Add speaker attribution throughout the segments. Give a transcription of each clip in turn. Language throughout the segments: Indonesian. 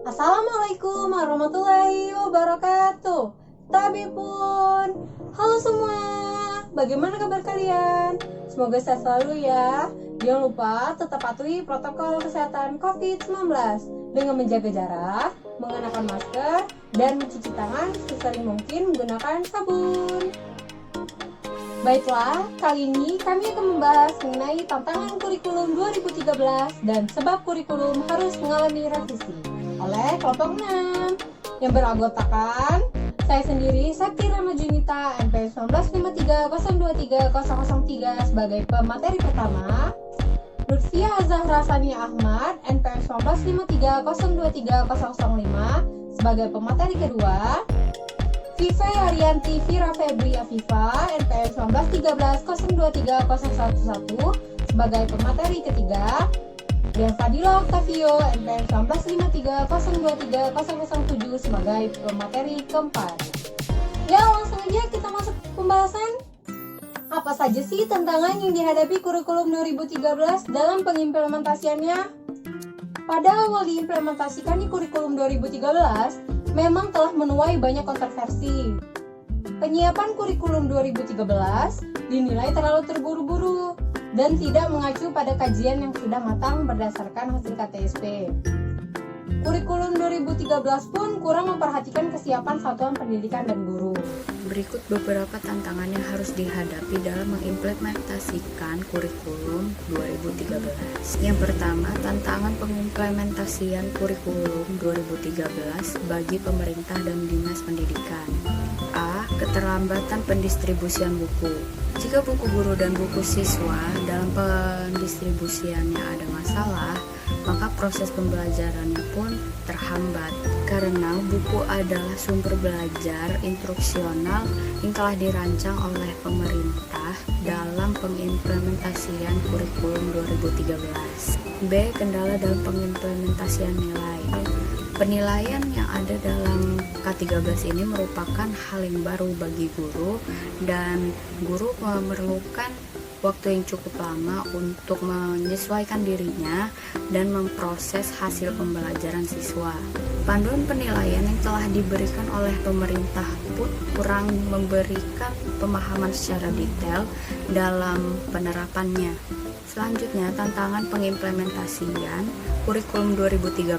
Speaker 1: Assalamualaikum warahmatullahi wabarakatuh. Tabipun. Halo semua. Bagaimana kabar kalian? Semoga sehat selalu ya. Jangan lupa tetap patuhi protokol kesehatan COVID-19 dengan menjaga jarak, mengenakan masker, dan mencuci tangan sesering mungkin menggunakan sabun. Baiklah, kali ini kami akan membahas mengenai tantangan kurikulum 2013 dan sebab kurikulum harus mengalami revisi oleh kelompok 6 yang beranggotakan saya sendiri, Sakti Rama Junita, NPM 19530230003 sebagai pemateri pertama, Lutfia Zahra Sania Ahmad, NPM 19530230005 sebagai pemateri kedua, Viva Arianti Vira Febri Afifa, NPM 19130230011 sebagai pemateri ketiga, dan Fadila Octavio, NPM 19530230007 sebagai pemateri keempat. Ya, langsung aja kita masuk ke pembahasan. Apa saja sih tantangan yang dihadapi kurikulum 2013 dalam pengimplementasiannya? Pada awal diimplementasikan di kurikulum 2013, memang telah menuai banyak kontroversi. Penyiapan kurikulum 2013 dinilai terlalu terburu-buru dan tidak mengacu pada kajian yang sudah matang berdasarkan hasil KTSP. Kurikulum 2013 pun kurang memperhatikan kesiapan satuan pendidikan dan guru.
Speaker 2: Berikut beberapa tantangan yang harus dihadapi dalam mengimplementasikan kurikulum 2013. Yang pertama, tantangan pengimplementasian kurikulum 2013 bagi pemerintah dan dinas pendidikan. A. Keterlambatan pendistribusian buku. Jika buku guru dan buku siswa dalam pendistribusiannya ada masalah, maka proses pembelajarannya pun terhambat karena buku adalah sumber belajar instruksional yang telah dirancang oleh pemerintah dalam pengimplementasian kurikulum 2013. B. Kendala dalam pengimplementasian nilai. Penilaian yang ada dalam K13 ini merupakan hal yang baru bagi guru dan guru memerlukan waktu yang cukup lama untuk menyesuaikan dirinya dan memproses hasil pembelajaran siswa. Panduan penilaian yang telah diberikan oleh pemerintah pun kurang memberikan pemahaman secara detail dalam penerapannya. Selanjutnya, tantangan pengimplementasian kurikulum 2013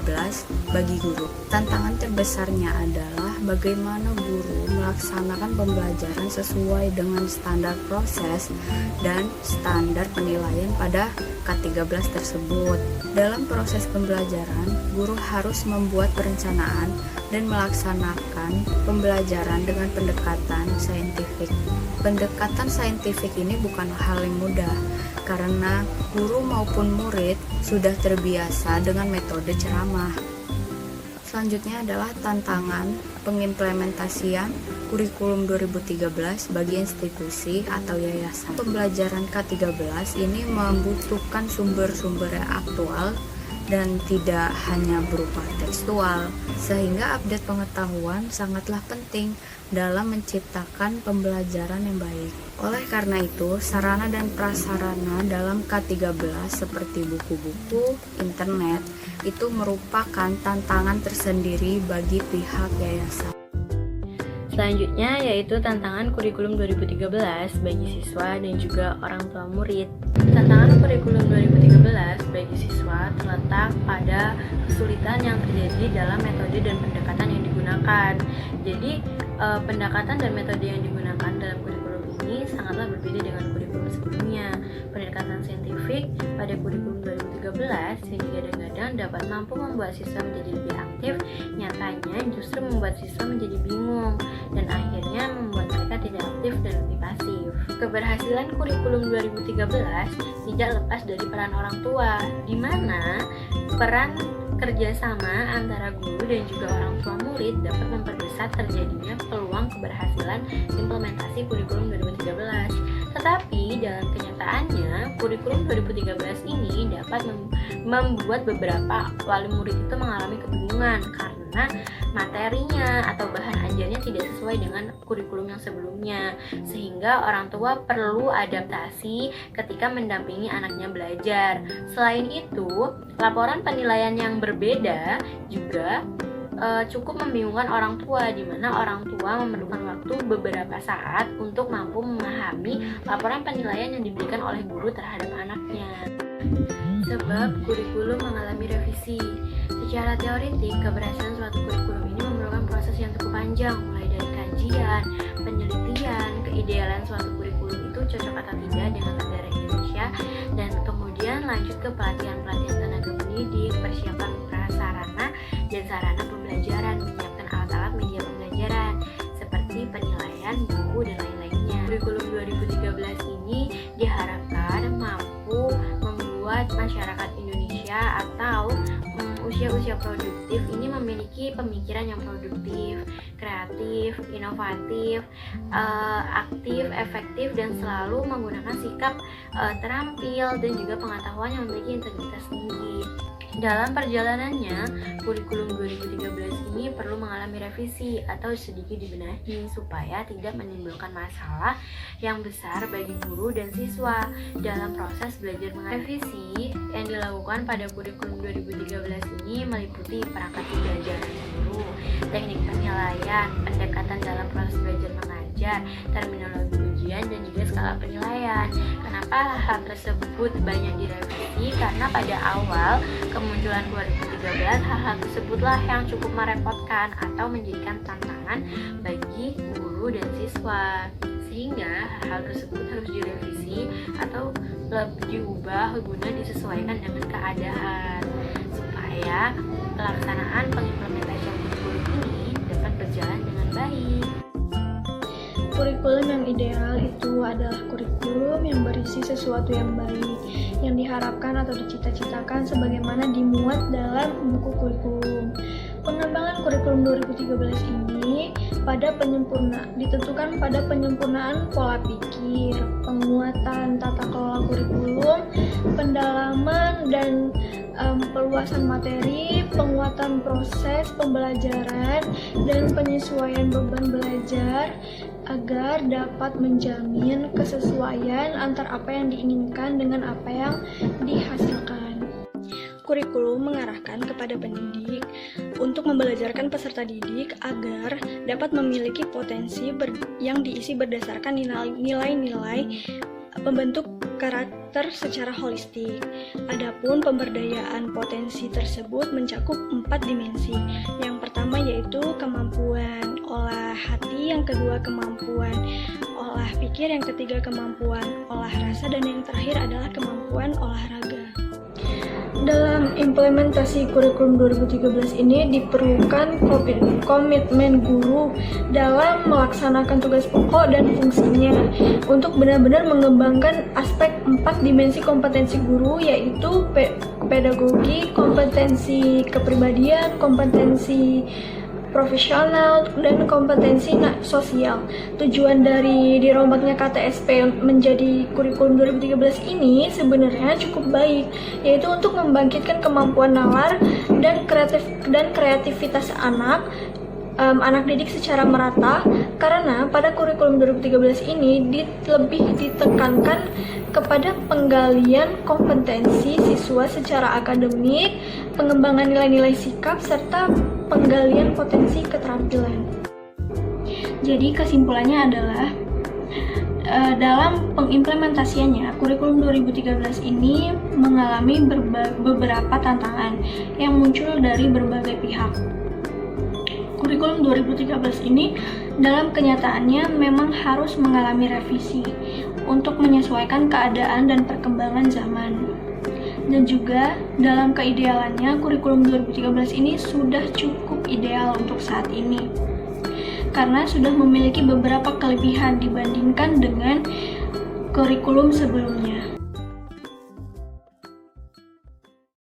Speaker 2: bagi guru. Tantangan terbesarnya adalah bagaimana guru melaksanakan pembelajaran sesuai dengan standar proses dan standar penilaian pada K13 tersebut. Dalam proses pembelajaran, guru harus membuat perencanaan dan melaksanakan pembelajaran dengan pendekatan saintifik. Pendekatan saintifik ini bukan hal yang mudah karena guru maupun murid sudah terbiasa dengan metode ceramah. Selanjutnya adalah tantangan pengimplementasian kurikulum 2013 bagi institusi atau yayasan. Pembelajaran K13 ini membutuhkan sumber-sumber yang aktual dan tidak hanya berupa tekstual, sehingga update pengetahuan sangatlah penting dalam menciptakan pembelajaran yang baik. Oleh karena itu, sarana dan prasarana dalam K13 seperti buku-buku, internet, itu merupakan tantangan tersendiri bagi pihak yayasan.
Speaker 3: Selanjutnya yaitu tantangan kurikulum 2013 bagi siswa dan juga orang tua murid. Tantangan kurikulum 2013 bagi siswa terletak pada kesulitan yang terjadi dalam metode dan pendekatan yang digunakan. Jadi pendekatan dan metode yang digunakan dalam kurikulum ini sangatlah berbeda dengan kurikulum sebelumnya. Pendekatan saintifik pada kurikulum 2013 yang digadang-gadang dapat mampu membuat siswa menjadi lebih aktif, nyatanya justru membuat siswa menjadi bingung dan akhirnya membuat mereka tidak aktif dan lebih pasif. Keberhasilan kurikulum 2013 tidak lepas dari peran orang tua, di mana peran kerjasama antara guru dan juga orang tua murid dapat memperbesar terjadinya peluang keberhasilan implementasi kurikulum 2013. Tetapi dalam kenyataannya, kurikulum 2013 ini dapat membuat beberapa wali murid itu mengalami kebingungan karena karena materinya atau bahan ajarnya tidak sesuai dengan kurikulum yang sebelumnya, sehingga orang tua perlu adaptasi ketika mendampingi anaknya belajar. Selain itu, laporan penilaian yang berbeda juga cukup membingungkan orang tua, di mana orang tua memerlukan waktu beberapa saat untuk mampu memahami laporan penilaian yang diberikan oleh guru terhadap anaknya. Sebab kurikulum mengalami revisi. Secara teoritik, keberhasilan suatu kurikulum ini memerlukan proses yang cukup panjang, mulai dari kajian, penelitian, keidealan suatu kurikulum itu cocok atau tidak dengan negara Indonesia, dan kemudian lanjut ke pelatihan-pelatihan tenaga pendidik, persiapan prasarana dan sarana pembelajaran, menyiapkan alat-alat media pembelajaran seperti penilaian, buku, dan lain-lainnya. Kurikulum 2013 ini diharapkan mampu membuat masyarakat Indonesia atau usia-usia produktif ini memiliki pemikiran yang produktif, kreatif, inovatif, aktif, efektif, dan selalu menggunakan sikap terampil dan juga pengetahuan yang memiliki integritas tinggi. Dalam perjalanannya, kurikulum 2013 ini perlu mengalami revisi atau sedikit dibenahi supaya tidak menimbulkan masalah yang besar bagi guru dan siswa dalam proses belajar mengajar. Revisi yang dilakukan pada kurikulum 2013 ini meliputi perangkat pembelajaran guru, teknik penilaian, pendekatan dalam proses belajar mengajar, terminologi ujian, dan juga skala penilaian. Kenapa hal tersebut banyak direvisi? Karena pada awal kemunculan 2013, hal-hal tersebutlah yang cukup merepotkan atau menjadikan tantangan bagi guru dan siswa, sehingga hal tersebut harus direvisi atau diubah guna disesuaikan dengan keadaan supaya pelaksanaan pengimplementasian kurikulum ini dapat berjalan dengan baik.
Speaker 4: Kurikulum yang ideal itu adalah kurikulum yang berisi sesuatu yang baik, yang diharapkan atau dicita-citakan sebagaimana dimuat dalam buku kurikulum. Pengembangan kurikulum 2013 ini ditentukan pada penyempurnaan pola pikir, penguatan tata kelola kurikulum, pendalaman dan perluasan materi, penguatan proses pembelajaran, dan penyesuaian beban belajar agar dapat menjamin kesesuaian antara apa yang diinginkan dengan apa yang dihasilkan. Kurikulum mengarahkan kepada pendidik untuk membelajarkan peserta didik agar dapat memiliki potensi yang diisi berdasarkan nilai-nilai pembentuk karakter secara holistik. Adapun pemberdayaan potensi tersebut mencakup 4 dimensi. Yang pertama yaitu kemampuan olah hati, yang kedua kemampuan olah pikir, yang ketiga kemampuan olah rasa, dan yang terakhir adalah kemampuan olahraga. Dalam implementasi kurikulum 2013 ini diperlukan komitmen guru dalam melaksanakan tugas pokok dan fungsinya untuk benar-benar mengembangkan aspek 4 dimensi kompetensi guru, yaitu pedagogi, kompetensi kepribadian, kompetensi profesional, dan kompetensi sosial. Tujuan dari dirombaknya KTSP menjadi kurikulum 2013 ini sebenarnya cukup baik, yaitu untuk membangkitkan kemampuan nalar dan kreativitas anak didik secara merata, karena pada kurikulum 2013 ini lebih ditekankan kepada penggalian kompetensi siswa secara akademik, pengembangan nilai-nilai sikap, serta penggalian potensi keterampilan. Jadi kesimpulannya adalah dalam pengimplementasiannya, kurikulum 2013 ini mengalami beberapa tantangan yang muncul dari berbagai pihak. Kurikulum 2013 ini dalam kenyataannya memang harus mengalami revisi untuk menyesuaikan keadaan dan perkembangan zaman. Dan juga dalam keidealannya, kurikulum 2013 ini sudah cukup ideal untuk saat ini, karena sudah memiliki beberapa kelebihan dibandingkan dengan kurikulum sebelumnya.